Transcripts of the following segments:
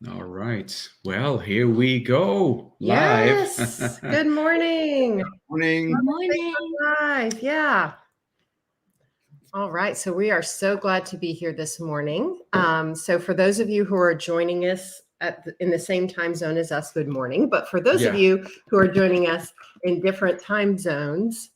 All right. Well, here we go. Live. Yes. Good morning. Morning. Good morning. Live. Yeah. All right. So we are so glad to be here this morning. So for those of you who are joining us in the same time zone as us, good morning. But for those of you who are joining us in different time zones,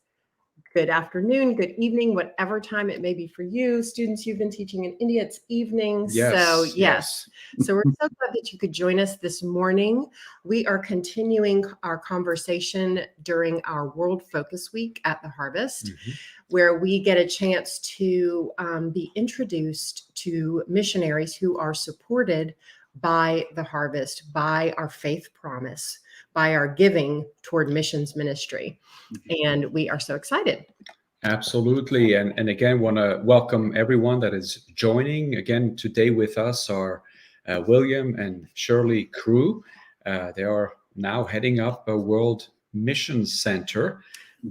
good afternoon, good evening, whatever time it may be for you. Students, you've been teaching in India, it's evening. So yes. So we're so glad that you could join us this morning. We are continuing our conversation during our World Focus Week at the Harvest, where we get a chance to be introduced to missionaries who are supported by the Harvest, by our faith promise, by our giving toward missions ministry. And we are so excited. Absolutely. And again, want to welcome everyone that is joining. Again, today with us are William and Shirley Crew. They are now heading up a World Mission Center,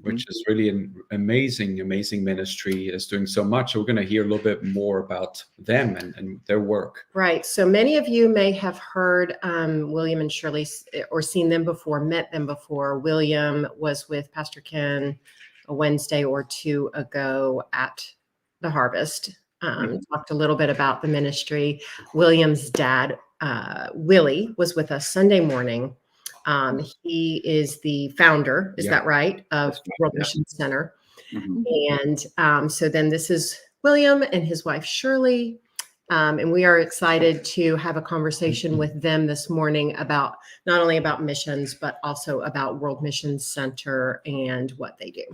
which is really an amazing ministry. Is doing so much. So we're going to hear a little bit more about them and their work. Right. So many of you may have heard William and Shirley or seen them before, met them before. William was with Pastor Ken a Wednesday or two ago at the Harvest. Talked a little bit about the ministry. William's dad, Willie, was with us Sunday morning. He is the founder, is that right, of World Mission Center. And so then this is William and his wife, Shirley. And we are excited to have a conversation with them this morning about not only about missions, but also about World Mission Center and what they do.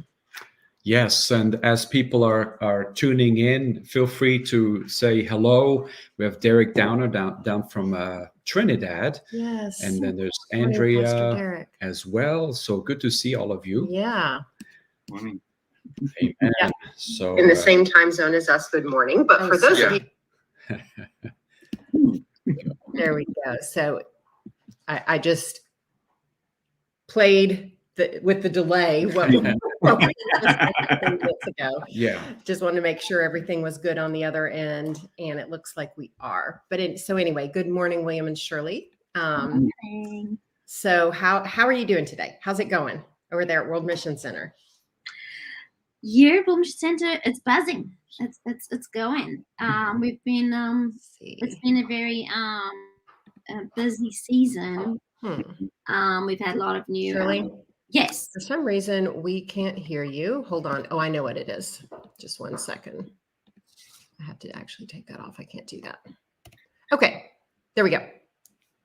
Yes, and as people are tuning in, feel free to say hello. We have Derek Downer down from Trinidad. Yes. And then there's Morning, Andrea as well. So good to see all of you. Yeah. Morning. Amen. Yeah. So in the same time zone as us, good morning. But for those of you, there we go. So I just played with the delay what minutes ago. Yeah. Just wanted to make sure everything was good on the other end, and it looks like we are. But so anyway, good morning, William and Shirley. So how are you doing today? How's it going over there at World Mission Center? World Mission Center, it's buzzing. It's going. We've been it's been a very busy season. We've had a lot of new. Shirley? Yes. For some reason, we can't hear you. Hold on. Oh, I know what it is. Just 1 second. I have to actually take that off. I can't do that. Okay. There we go.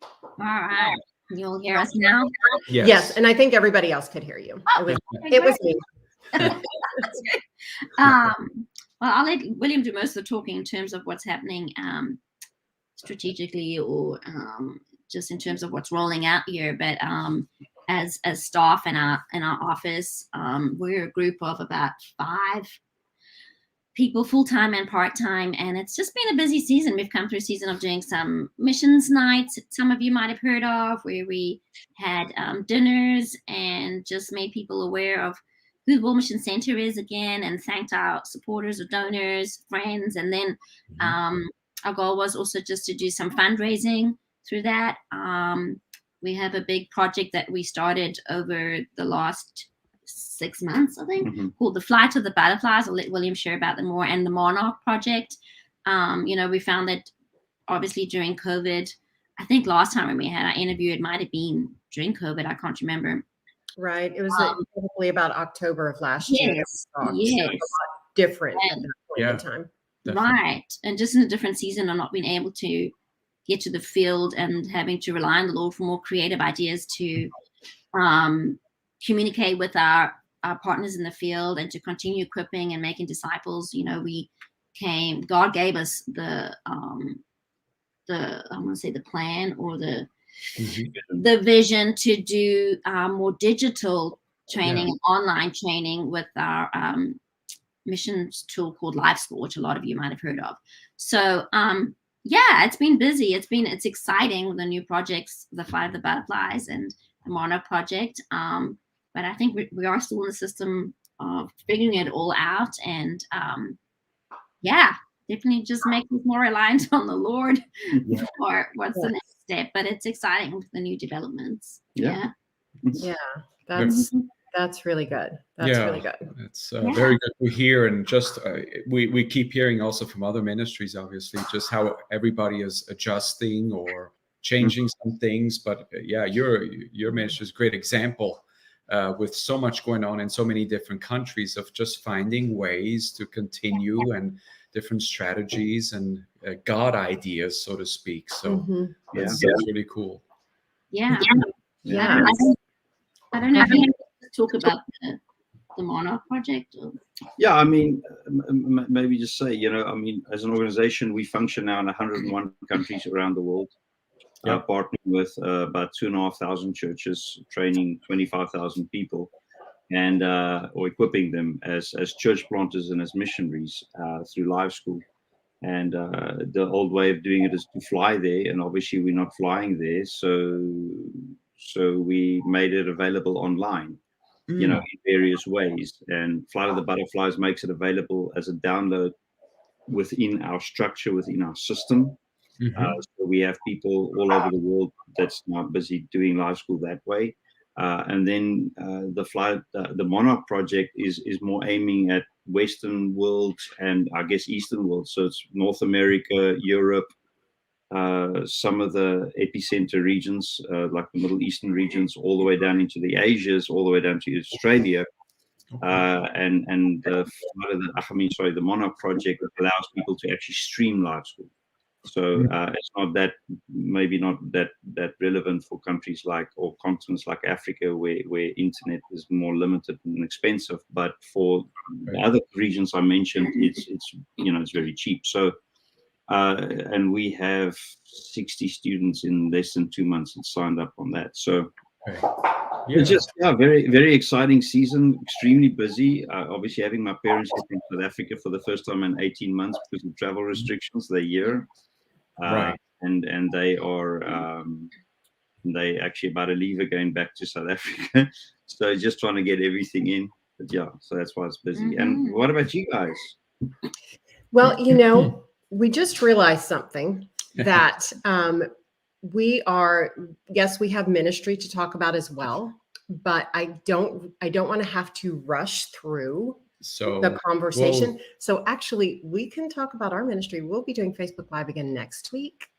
All right. You'll hear us now? Yes. And I think everybody else could hear you. Oh, it was me. Well, I'll let William do most of the talking in terms of what's happening strategically or just in terms of what's rolling out here. But as staff in our office, we're a group of about 5 people, full-time and part-time, and it's just been a busy season. We've come through a season of doing some missions nights, some of you might have heard of, where we had dinners and just made people aware of who the World Mission Center is again, and thanked our supporters or donors, friends. And then our goal was also just to do some fundraising through that. We have a big project that we started over the last 6 months, I think, called the Flight of the Butterflies. I'll let William share about them more. And the Monarch Project. We found that obviously during COVID, I think last time when we had our interview, it might have been during COVID. I can't remember. Right. It was probably about October of last year. Yes. So a lot different at that point in time. Definitely. Right. And just in a different season of not being able to get to the field and having to rely on the Lord for more creative ideas to communicate with our partners in the field and to continue equipping and making disciples. God gave us the I want to say the plan or the vision to do more digital training and online training with our missions tool called Life School, which a lot of you might have heard of. So it's been busy. It's exciting, the new projects, the Flight of the Butterflies and the Monarch Project. But I think we are still in the system of figuring it all out, and definitely just make us more reliant on the Lord for what's the next step, but it's exciting with the new developments. Yeah. Yeah, that's really good. That's really good. It's very good to hear, and just we keep hearing also from other ministries, obviously, just how everybody is adjusting or changing some things. But your ministry is a great example with so much going on in so many different countries of just finding ways to continue and different strategies and God ideas, so to speak. So that's really cool. Yeah. Yeah. I don't know if you want to talk about the Monarch Project. Or... Yeah, I mean, maybe just say, I mean, as an organization, we function now in 101 countries around the world, partnering with about 2,500 churches, training 25,000 people, and or equipping them as church planters and as missionaries through live school. And the old way of doing it is to fly there, and obviously we're not flying there, so we made it available online, in various ways. And Flight of the Butterflies makes it available as a download within our structure, within our system. So we have people all over the world that's now busy doing live school that way. And then the Monarch Project is more aiming at Western world and I guess Eastern world. So it's North America, Europe, some of the epicenter regions, like the Middle Eastern regions, all the way down into the Asias, all the way down to Australia. And the Monarch Project allows people to actually stream live school. So it's not maybe not that relevant for countries or continents like Africa, where internet is more limited and expensive. But for the other regions I mentioned, it's very cheap. So and we have 60 students in less than 2 months that signed up on that. So it's just very, very exciting season, extremely busy. Obviously, having my parents here from South Africa for the first time in 18 months because of travel restrictions, they're here. And they are they actually about to leave again back to South Africa. So just trying to get everything in. But so that's why it's busy. And what about you guys? Well, we just realized something that we have ministry to talk about as well, but I don't want to have to rush through the conversation. So actually we can talk about our ministry. We'll be doing Facebook Live again next week.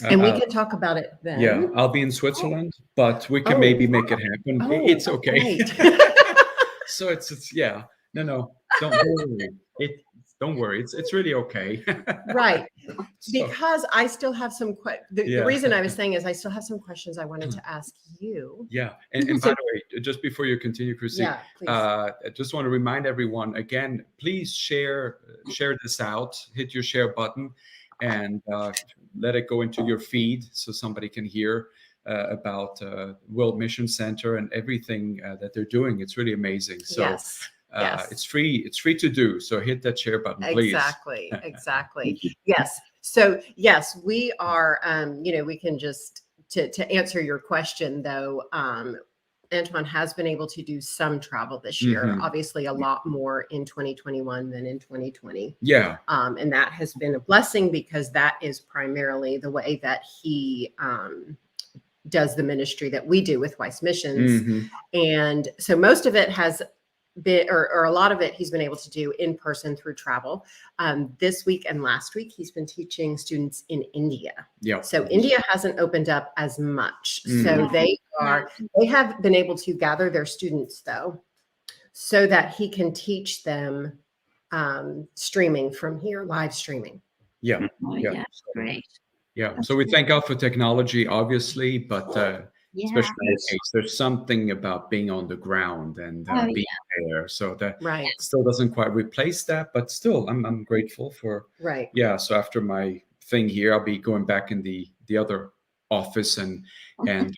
And we can talk about it then. Yeah, I'll be in Switzerland, but we can maybe make it happen. It's okay. So it's no, don't worry. Don't worry. It's really okay. Right. Because I still have some the reason I was saying is I still have some questions I wanted to ask you. Yeah. And by the way, just before you continue, Krissi, I just want to remind everyone again, please share this out, hit your share button, and let it go into your feed so somebody can hear about World Mission Center and everything that they're doing. It's really amazing. So yes. It's free to do. So hit that share button, please. Exactly. Yes. So yes, we are, we can just, to answer your question though, Antoine has been able to do some travel this year, obviously a lot more in 2021 than in 2020. Yeah. And that has been a blessing because that is primarily the way that he does the ministry that we do with Wyss Missions. And so most of it has been, or a lot of it he's been able to do in person through travel. This week and last week, he's been teaching students in India. Yeah. So India hasn't opened up as much. So they have been able to gather their students though, so that he can teach them streaming from here, live streaming. Yeah. Great. Yeah. So we thank God for technology, obviously, but especially in this case, there's something about being on the ground and being there. So that still doesn't quite replace that, but still, I'm grateful for. Right. Yeah. So after my thing here, I'll be going back in the other office and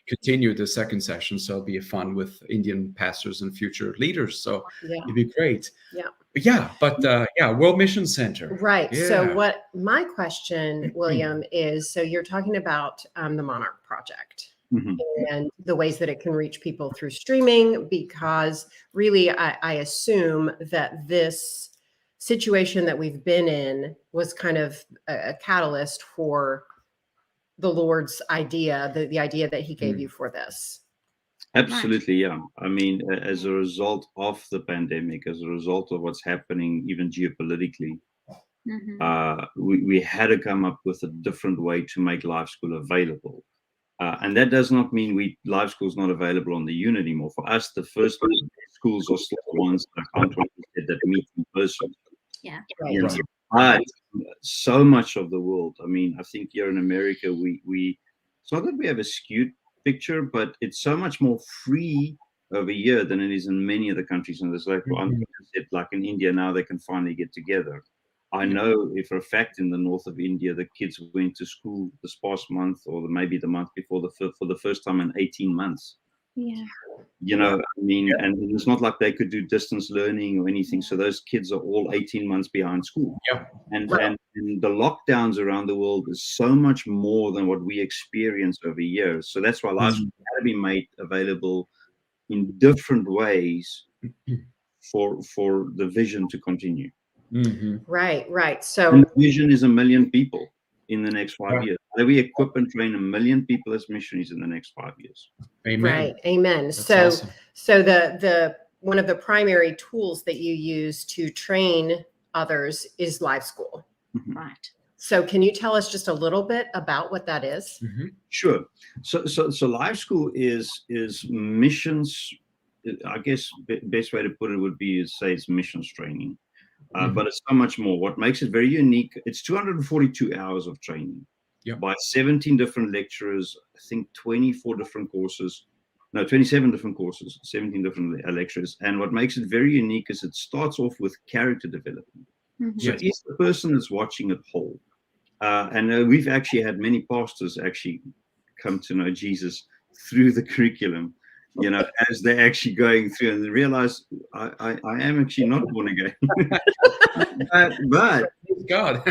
continue the second session. So it'll be fun with Indian pastors and future leaders. So it'd be great. Yeah. Yeah, but World Mission Center. Right. Yeah. So what my question, William, is, so you're talking about the Monarch Project and the ways that it can reach people through streaming, because really I assume that this situation that we've been in was kind of a catalyst for the Lord's idea, the idea that he gave you for this. Absolutely, yeah. I mean, as a result of the pandemic, as a result of what's happening even geopolitically, we had to come up with a different way to make live school available. And that does not mean live school is not available on the Unit anymore. For us, the first schools are still the ones, like Antoine said, that meet in person. Yeah. You know, but so much of the world, I mean, I think here in America, we it's not that we have a skewed picture, but it's so much more free over here than it is in many other countries. And there's like, like in India now, they can finally get together. I know for a fact in the north of India, the kids went to school this past month, or maybe the month before, for the first time in 18 months. Yeah. You know, I mean, and it's not like they could do distance learning or anything. So those kids are all 18 months behind school. And the lockdowns around the world is so much more than what we experience over years. So that's why live school had to be made available in different ways for the vision to continue. Right. So and the vision is 1 million people in the next 5 years. We equip and train 1 million people as missionaries in the next 5 years. Amen. Right. Amen. That's So awesome. so the one of the primary tools that you use to train others is live school. Right. So can you tell us just a little bit about what that is? Sure. So live school is missions. I guess best way to put it would be to say it's missions training. But it's so much more. What makes it very unique, it's 242 hours of training by 17 different lecturers, I think 27 different courses, 17 different lecturers. And what makes it very unique is it starts off with character development. So if the person is watching it whole, and we've actually had many pastors actually come to know Jesus through the curriculum, you know, as they're actually going through and they realize I am actually not born again. but God.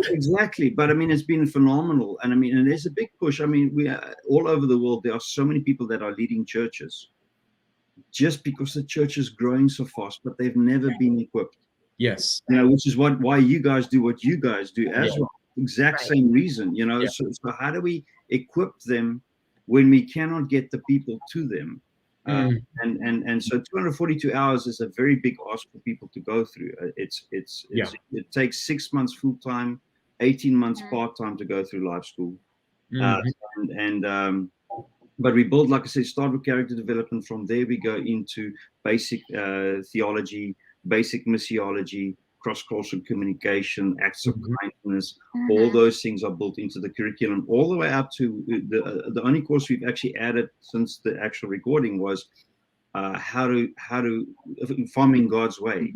Exactly. But I mean, it's been phenomenal. And I mean, and there's a big push. I mean, we are all over the world. There are so many people that are leading churches just because the church is growing so fast, but they've never been equipped. Yes. You know, which is why you guys do what you guys do as well. Exact same reason, you know. So how do we equip them when we cannot get the people to them? And so 242 hours is a very big ask for people to go through. It takes 6 months full time, 18 months part time to go through live school. But we build, like I said, start with character development. From there we go into basic theology, basic missiology, cross-cultural communication, acts of kindness. All those things are built into the curriculum, all the way up to the only course we've actually added since the actual recording was how to farming God's way.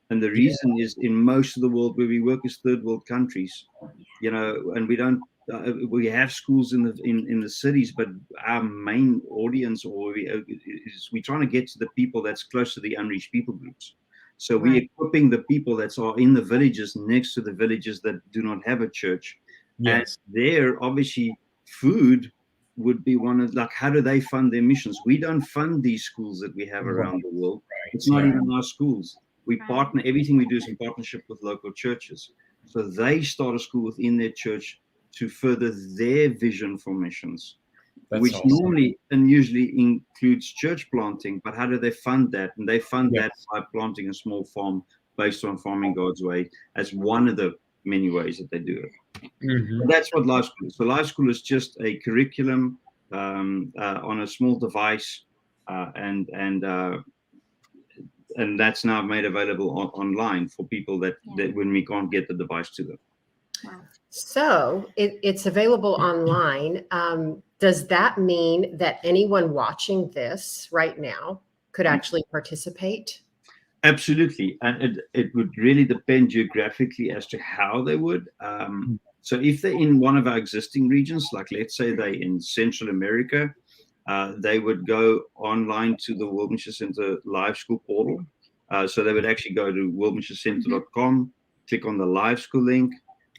And the reason is in most of the world where we work as third world countries, you know, and we don't. We have schools in the cities, but our main audience, we're trying to get to the people that's close to the unreached people groups. So we're equipping the people that are in the villages next to the villages that do not have a church. And there, obviously, food would be one of, like, how do they fund their missions? We don't fund these schools that we have around the world. It's not even our schools. We partner, everything we do is in partnership with local churches. So they start a school within their church to further their vision for missions. That's which awesome. Normally and usually includes church planting, but how do they fund that? And they fund that by planting a small farm based on farming God's way as one of the many ways that they do it. And that's what live school is. So live school is just a curriculum on a small device, and that's now made available online for people that when we can't get the device to them. So it's available online. Does that mean that anyone watching this right now could actually participate? Absolutely. And it would really depend geographically as to how they would. So if they're in one of our existing regions, like let's say they're in Central America, they would go online to the World Mission Center Live School portal. So they would actually go to worldmissioncenter.com, click on the Live School link,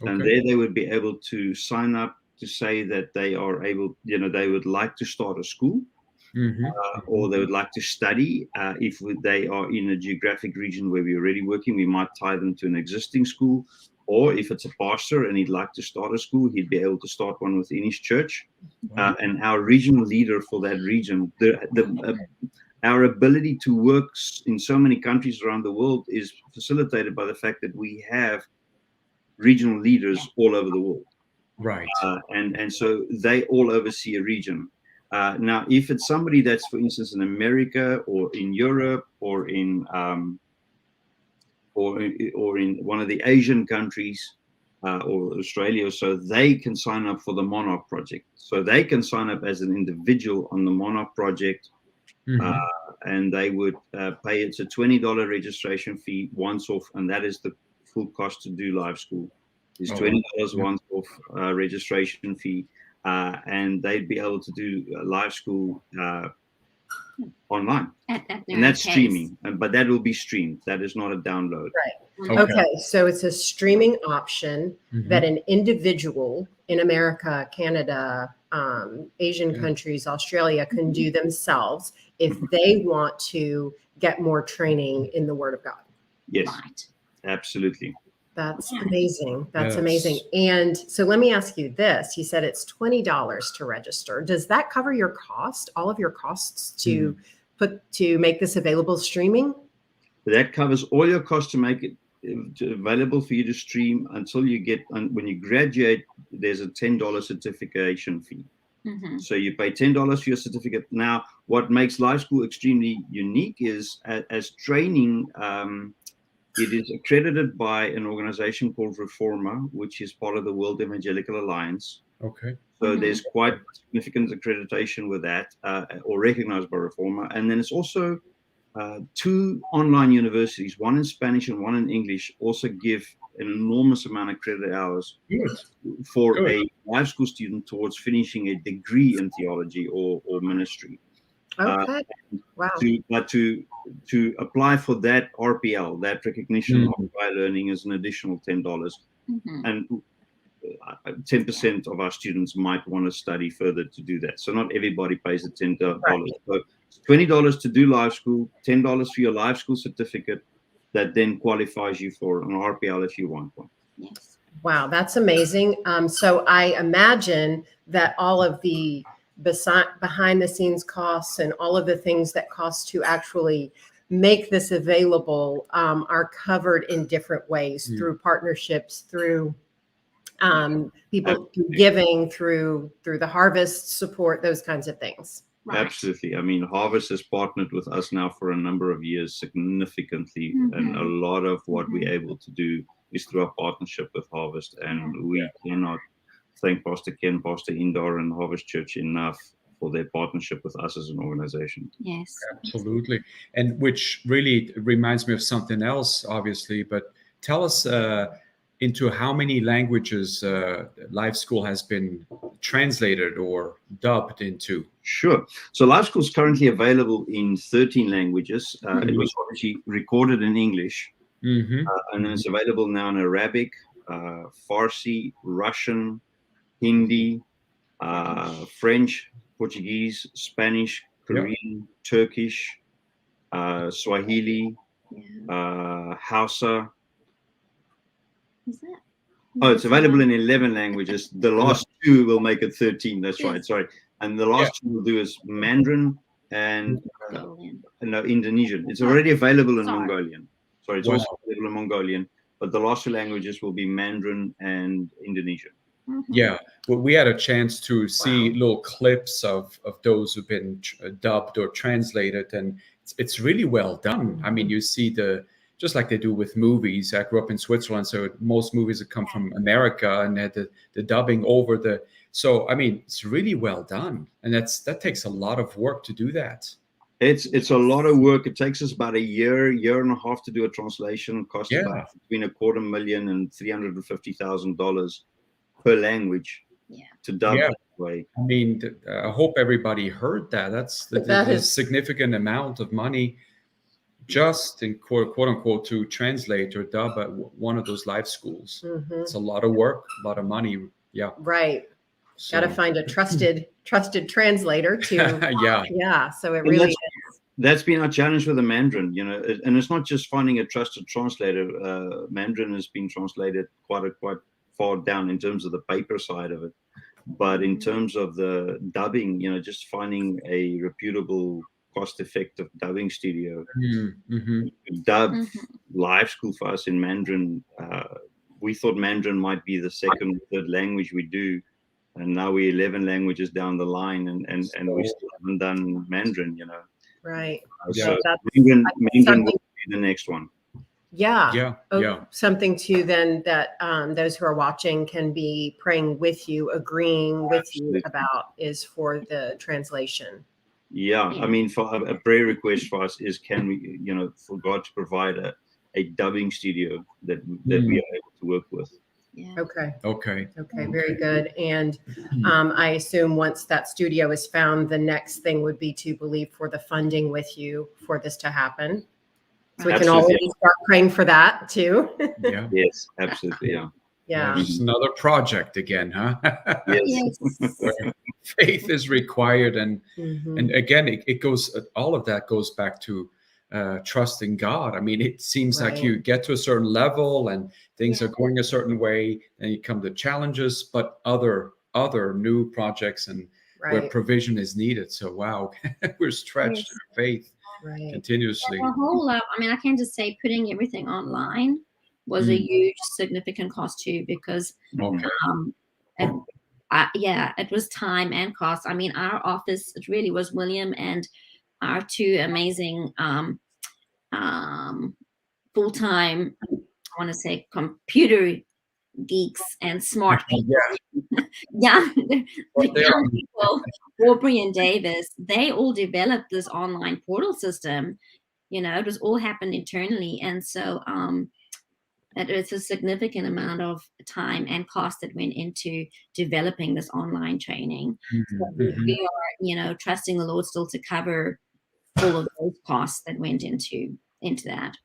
and there they would be able to sign up to say that they are able, you know, they would like to start a school, or they would like to study. If they are in a geographic region where we're already working, we might tie them to an existing school, or if it's a pastor and he'd like to start a school, he'd be able to start one within his church. And our regional leader for that region, our ability to work in so many countries around the world is facilitated by the fact that we have regional leaders all over the world. Right. And so they all oversee a region. Now, if it's somebody that's, for instance, in America or in Europe or in one of the Asian countries or Australia, so they can sign up for the Monarch Project. So they can sign up as an individual on the Monarch Project, and they would pay. It's a $20 registration fee once off, and that is the full cost to do live school. It's $20 once off registration fee, and they'd be able to do live school online, and that's streaming. But that will be streamed. That is not a download. Right. Okay. So it's a streaming option that an individual in America, Canada, Asian countries, Australia can do themselves if they want to get more training in the Word of God. Yes, absolutely. That's amazing. That's amazing. And so let me ask you this. You said it's $20 to register. Does that cover your cost, all of your costs to make this available streaming? That covers all your costs to make it available for you to stream until you get, when you graduate, there's a $10 certification fee. So you pay $10 for your certificate. Now, what makes live school extremely unique is as training, it is accredited by an organization called Reforma, which is part of the World Evangelical Alliance. Okay. So there's quite significant accreditation with that, or recognized by Reforma. And then it's also 2 online universities, one in Spanish and one in English, also give an enormous amount of credit hours for a live school student towards finishing a degree in theology or ministry. Okay. Wow. To apply for that RPL, that recognition of prior learning, is an additional $10. And 10% of our students might want to study further to do that. So not everybody pays the $10. So it's $20 to do live school, $10 for your live school certificate that then qualifies you for an RPL if you want one. Yes. Wow, that's amazing. So I imagine that all of the behind the scenes costs and all of the things that cost to actually make this available are covered in different ways through partnerships, through people giving, through the harvest support, those kinds of things. Absolutely. I mean, Harvest has partnered with us now for a number of years significantly, and a lot of what we're able to do is through our partnership with Harvest, and we cannot thank Pastor Ken, Pastor Indar, and Harvest Church enough for their partnership with us as an organization. Yes, absolutely. And which really reminds me of something else, obviously, but tell us into how many languages Live School has been translated or dubbed into. Sure. So Live School is currently available in 13 languages. It was obviously recorded in English, and then it's available now in Arabic, Farsi, Russian, Hindi, French, Portuguese, Spanish, Korean, Turkish, Swahili, Hausa. Is that? Oh, it's available in 11 languages. The last 2 will make it 13. That's right. Sorry. And the last 2 we'll do is Mandarin and Indonesian. It's already available in Mongolian. Sorry, it's also available in Mongolian, but the last 2 languages will be Mandarin and Indonesian. Yeah, well, we had a chance to see little clips of those who've been dubbed or translated, and it's really well done. I mean, you see just like they do with movies. I grew up in Switzerland, so most movies that come from America and had the dubbing over so I mean, it's really well done, and that takes a lot of work to do that. It's a lot of work. It takes us about a year and a half to do a translation. It costs about between $250,000 and $350,000 per language to dub that way. I mean, I hope everybody heard that. That's a significant amount of money just in quote unquote to translate or dub at one of those live schools. It's a lot of work, a lot of money. Yeah. Right. So, got to find a trusted translator to. So it really is. That's been our challenge with the Mandarin, and it's not just finding a trusted translator. Mandarin has been translated quite far down in terms of the paper side of it, but in terms of the dubbing, just finding a reputable, cost-effective dubbing studio. Dub live school for us in Mandarin. We thought Mandarin might be the second or third language we do, and now we're 11 languages down the line, and we still haven't done Mandarin. Right. So that's Mandarin will be the next one. Yeah. Something too then that those who are watching can be praying with you, agreeing with you about is for the translation. Yeah. I mean, for a prayer request for us is, can we, for God to provide a dubbing studio that we are able to work with. Yeah. Okay. Very good. And I assume once that studio is found, the next thing would be to believe for the funding with you for this to happen. So we can already start praying for that too. Yeah. Yes, absolutely. Yeah. It's another project again, huh? Yes. Where faith is required, and again, it goes. All of that goes back to trusting God. I mean, it seems like you get to a certain level and things are going a certain way, and you come to challenges, but other new projects and where provision is needed. So wow, we're stretched in faith continuously. A whole lot. I mean, I can just say putting everything online was a huge significant cost too, because it was time and cost. I mean, our office, it really was William and our two amazing full-time, I want to say, computer geeks and smart people. young people, Aubrey and Davis, they all developed this online portal system. It was all happened internally. And so it's a significant amount of time and cost that went into developing this online training. So we are, trusting the Lord still to cover all of those costs that went into that.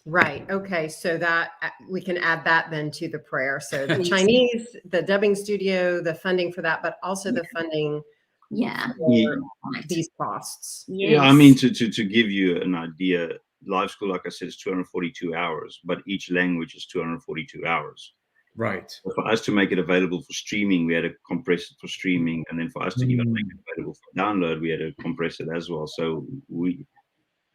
Right. Okay. So that we can add that then to the prayer. So the Chinese, the dubbing studio, the funding for that, but also the funding for these costs. Yes. Yeah. I mean, to give you an idea, live school, like I said, is 242 hours, but each language is 242 hours. Right. So for us to make it available for streaming, we had to compress it for streaming. And then for us to even make it available for download, we had to compress it as well. So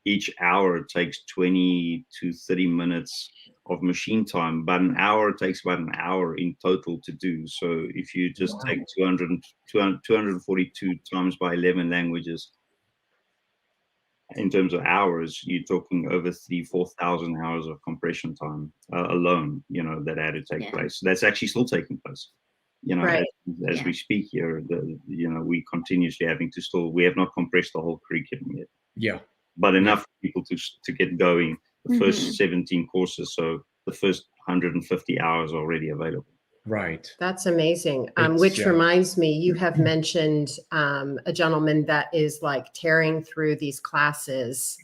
each hour takes 20 to 30 minutes of machine time, but an hour takes about an hour in total to do. So if you just take 242 times by 11 languages, in terms of hours, you're talking over 4,000 hours of compression time alone, that had to take place. That's actually still taking place. As we speak here, we continuously having to we have not compressed the whole curriculum yet. Yeah. But enough people to get going. The first 17 courses, so the first 150 hours are already available. Right. That's amazing. Which reminds me, you have mentioned a gentleman that is like tearing through these classes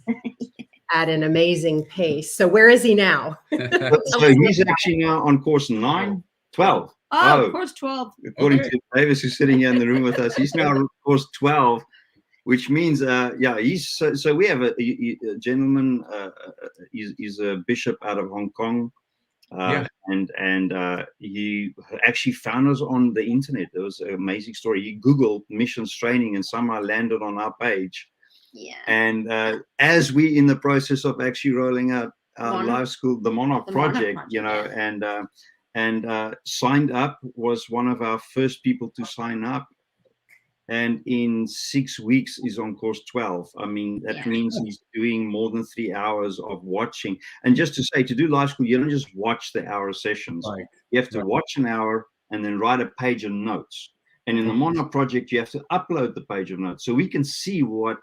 at an amazing pace. So where is he now? So he's actually now on course 12. Course 12. According to Davis, who's sitting here in the room with us, he's now on course 12. Which means, he's so we have a gentleman. He's a bishop out of Hong Kong, and he actually found us on the internet. There was an amazing story. He Googled missions training and somehow landed on our page. Yeah. And as we in the process of actually rolling out our live school, the Monarch Project, and signed up, was one of our first people to sign up. And in 6 weeks is on course 12. I mean, that means he's doing more than 3 hours of watching. And just to say, to do live school, you don't just watch the hour sessions. Right. You have to watch an hour and then write a page of notes. And in the Monarch Project, you have to upload the page of notes so we can see what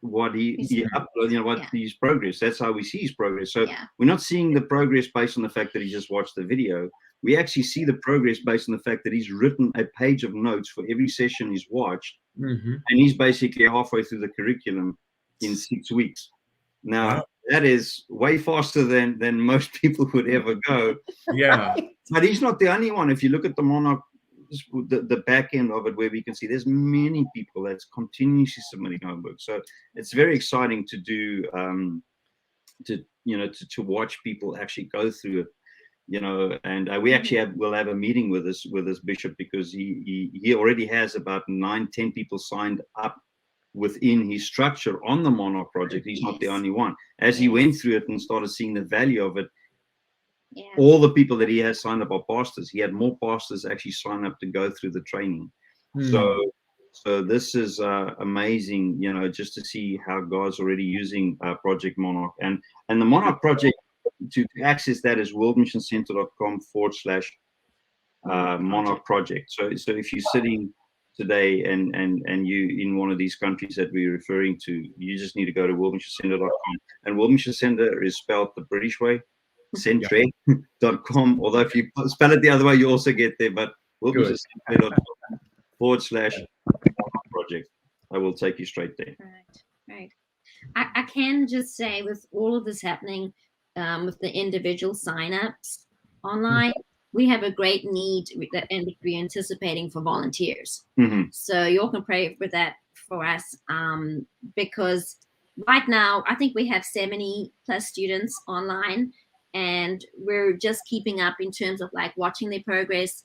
he uploaded, what his progress. That's how we see his progress. So we're not seeing the progress based on the fact that he just watched the video. We actually see the progress based on the fact that he's written a page of notes for every session he's watched. And he's basically halfway through the curriculum in 6 weeks. Now, that is way faster than most people would ever go. Yeah. But he's not the only one. If you look at the Monarch the back end of it, where we can see there's many people that's continuously submitting homework. So it's very exciting to do, to watch people actually go through it. And we actually will have a meeting with this bishop, because he already has about 9-10 people signed up within his structure on the Monarch Project. He's not the only one. As he went through it and started seeing the value of it, all the people that he has signed up are pastors. He had more pastors actually sign up to go through the training. So this is amazing, just to see how God's already using Project Monarch. And the Monarch Project, to access that is worldmissioncenter.com/Monarch Project. So if you're sitting today and you in one of these countries that we're referring to, you just need to go to worldmissioncenter.com. And World Mission Center is spelled the British way, centre.com. Although if you spell it the other way, you also get there. But worldmissioncenter.com/project. I will take you straight there. Right. I can just say, with all of this happening, with the individual signups online, we have a great need and we're anticipating for volunteers. So you all can pray for that for us, because right now I think we have 70 plus students online, and we're just keeping up in terms of like watching their progress,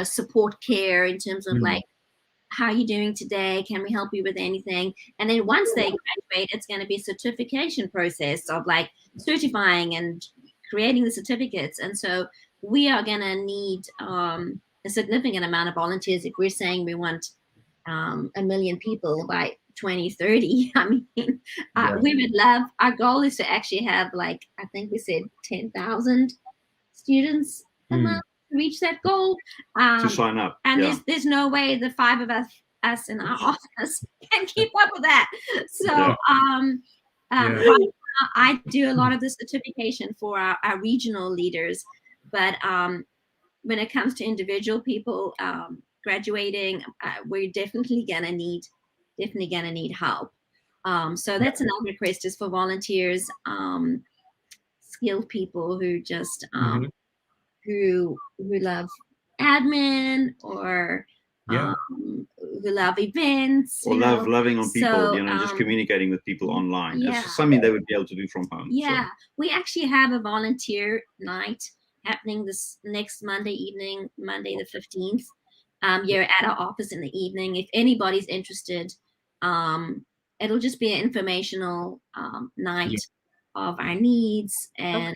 support care in terms of like, how are you doing today? Can we help you with anything? And then once they graduate, it's going to be a certification process of like certifying and creating the certificates. And so we are going to need a significant amount of volunteers. If we're saying we want 1 million people by 2030, I mean, we would love, our goal is to actually have, like, I think we said 10,000 students a month to reach that goal. To sign up. And there's no way the 5 of us in our office can keep up with that. So right now, I do a lot of the certification for our regional leaders, but when it comes to individual people graduating, we're definitely gonna need help. So that's another request, is for volunteers, skilled people who just who love admin, or who love events, or loving on people, just communicating with people online. It's something they would be able to do from home. We actually have a volunteer night happening this next Monday evening, Monday the 15th. You're at our office in the evening. If anybody's interested, it'll just be an informational night of our needs, and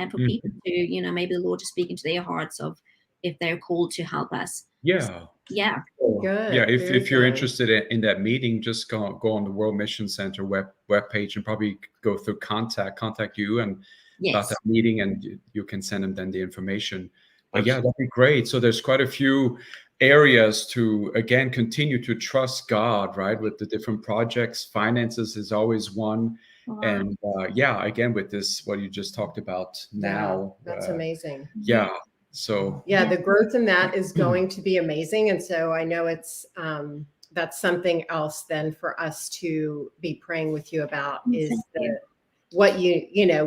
for people to, maybe the Lord is speaking to their hearts of if they're called to help us. Good. If you're interested in that meeting, just go on the World Mission Center webpage and probably go through contact you and about that meeting, and you can send them then the information. But that'd be great. So there's quite a few areas to, again, continue to trust God, right? With the different projects, finances is always one. And again, with this, what you just talked about now. That's amazing. So the growth in that is going to be amazing. And so I know it's that's something else then for us to be praying with you about, is what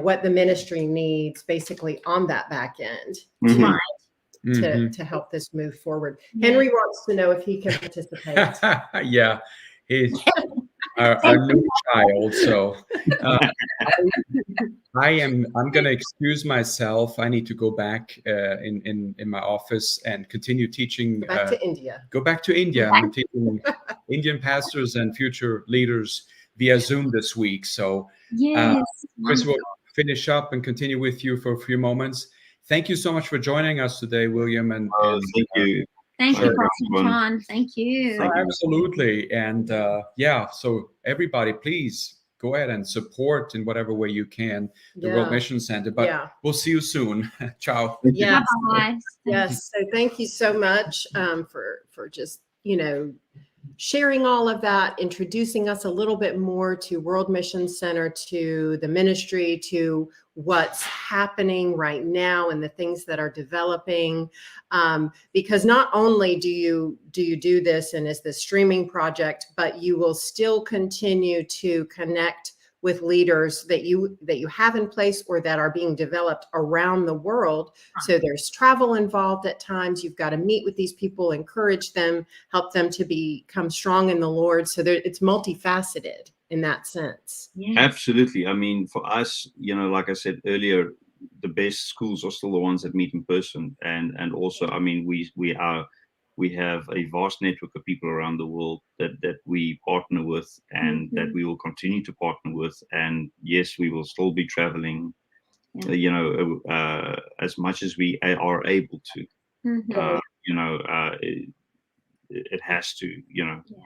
what the ministry needs basically on that back end to help this move forward. Henry wants to know if he can participate. He's our new child. So I'm going to excuse myself. I need to go back in my office and continue teaching. Go back to India. Go back to India. I'm teaching Indian pastors and future leaders via Zoom this week. So Chris will finish up and continue with you for a few moments. Thank you so much for joining us today, William. And thank you. Thank you, Antoine. Thank you. Absolutely. And so everybody, please go ahead and support in whatever way you can the World Mission Center. But we'll see you soon. Ciao. Yes. So thank you so much for just, sharing all of that, introducing us a little bit more to World Mission Center, to the ministry, to what's happening right now and the things that are developing. Because not only do you do this and is the streaming project, but you will still continue to connect with leaders that you have in place or that are being developed around the world. So there's travel involved at times. You've got to meet with these people, encourage them, help them to become strong in the Lord. So it's multifaceted in that sense. Yes. Absolutely. I mean, for us, like I said earlier, the best schools are still the ones that meet in person. And also, I mean, we have a vast network of people around the world that we partner with, and that we will continue to partner with. And yes, we will still be traveling, as much as we are able to. It has to,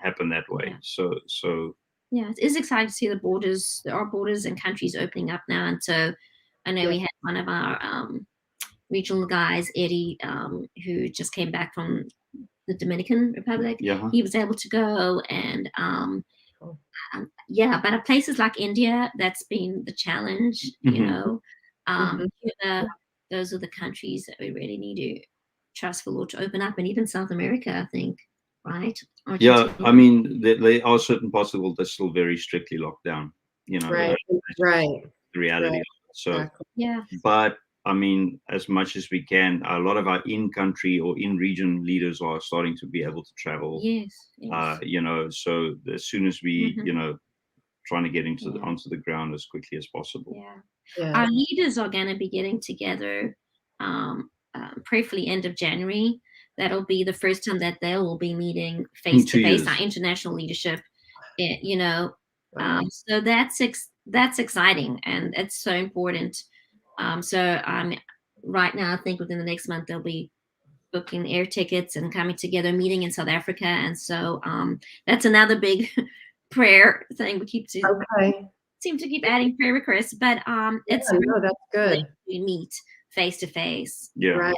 happen that way. So yeah, it is exciting to see there are borders and countries opening up now. And so I know we had one of our regional guys, Eddie, who just came back from the Dominican Republic. Yeah. He was able to go, and but at places like India, that's been the challenge. Those are the countries that we really need to trust the Lord to open up, and even South America, I think, right? Yeah, I mean, there are certain parts of the world that's still very strictly locked down. Right. The reality. Right. So Exactly. Yeah, but I mean, as much as we can, a lot of our in-country or in-region leaders are starting to be able to travel. yes. So as soon as we, trying to get onto the ground as quickly as possible. Yeah. Our leaders are going to be getting together, prayerfully end of January. That'll be the first time that they will be meeting face to face, our international leadership. So that's exciting, and it's so important. Right now, I think within the next month they'll be booking air tickets and coming together, meeting in South Africa, and so that's another big prayer thing. We seem to keep adding prayer requests, but that's good. We meet face to face. Yeah.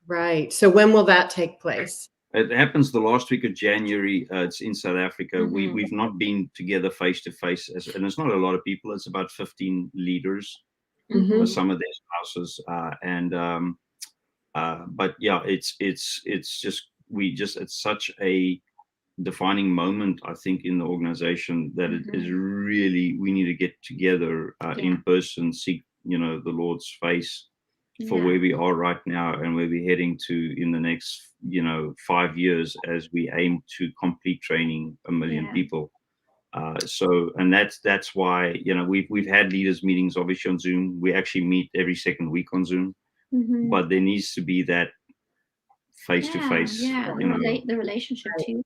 Right. So when will that take place? It happens the last week of January. It's in South Africa. We've not been together face to face, and it's not a lot of people. It's about 15 leaders, some of their spouses, but yeah, it's such a defining moment, I think, in the organization that it is really, we need to get together in person, seek the Lord's face for where we are right now and where we're heading to in the next 5 years, as we aim to complete training 1 million people. And that's why we've had leaders meetings obviously on Zoom. We actually meet every second week on Zoom, but there needs to be that face to face. The relationship too.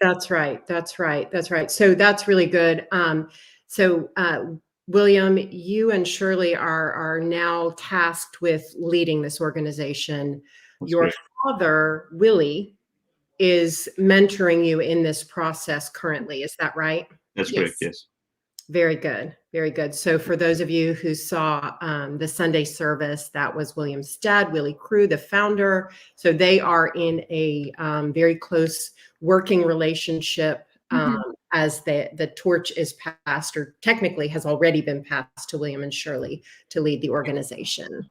That's right. So that's really good. William, you and Shirley are now tasked with leading this organization. Your father, Willie, is mentoring you in this process currently. Is that right? That's correct. Yes. Very good. Very good. So for those of you who saw the Sunday service, that was William's dad, Willie Crew, the founder. So they are in a very close working relationship as the torch is passed, or technically has already been passed, to William and Shirley to lead the organization.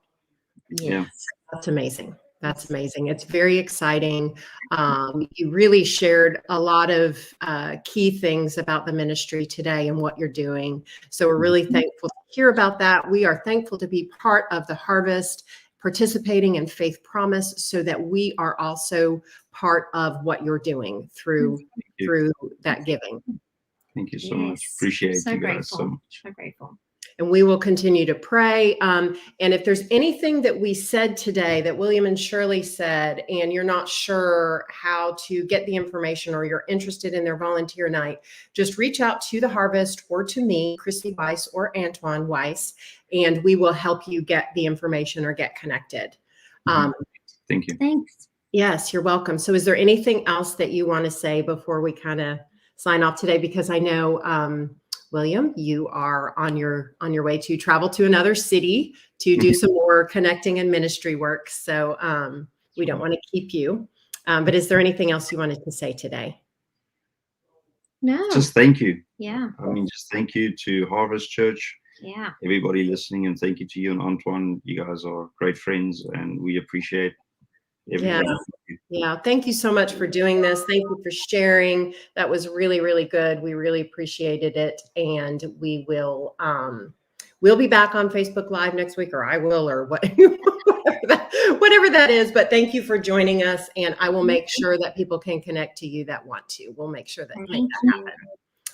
Yeah. That's amazing. That's amazing. It's very exciting. You really shared a lot of key things about the ministry today and what you're doing. So we're really thankful to hear about that. We are thankful to be part of the harvest, participating in Faith Promise, so that we are also part of what you're doing through that giving. Thank you so much. Appreciate you guys so much. So grateful. And we will continue to pray. And if there's anything that we said today that William and Shirley said, and you're not sure how to get the information, or you're interested in their volunteer night, just reach out to the Harvest or to me, Krissi Wyss, or Antoine Wyss, and we will help you get the information or get connected. Thank you. Thanks. Yes, you're welcome. So is there anything else that you want to say before we kind of sign off today? Because I know, William, you are on your way to travel to another city to do some more connecting and ministry work. So we don't want to keep you. But is there anything else you wanted to say today? No. Just thank you. Yeah. I mean, just thank you to Harvest Church. Yeah. Everybody listening, and thank you to you and Antoine. You guys are great friends, and we appreciate everybody. Yeah. Thank you so much for doing this. Thank you for sharing. That was really, really good. We really appreciated it. And we will, we'll be back on Facebook Live next week, or I will, or what, whatever that is. But thank you for joining us. And I will make sure that people can connect to you that want to. We'll make sure that make that happen.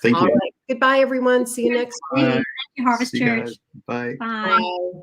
Thank All you. right. Goodbye, everyone. See you next week. Bye. Thank you, Harvest See you Church. guys. Bye. Bye. Bye.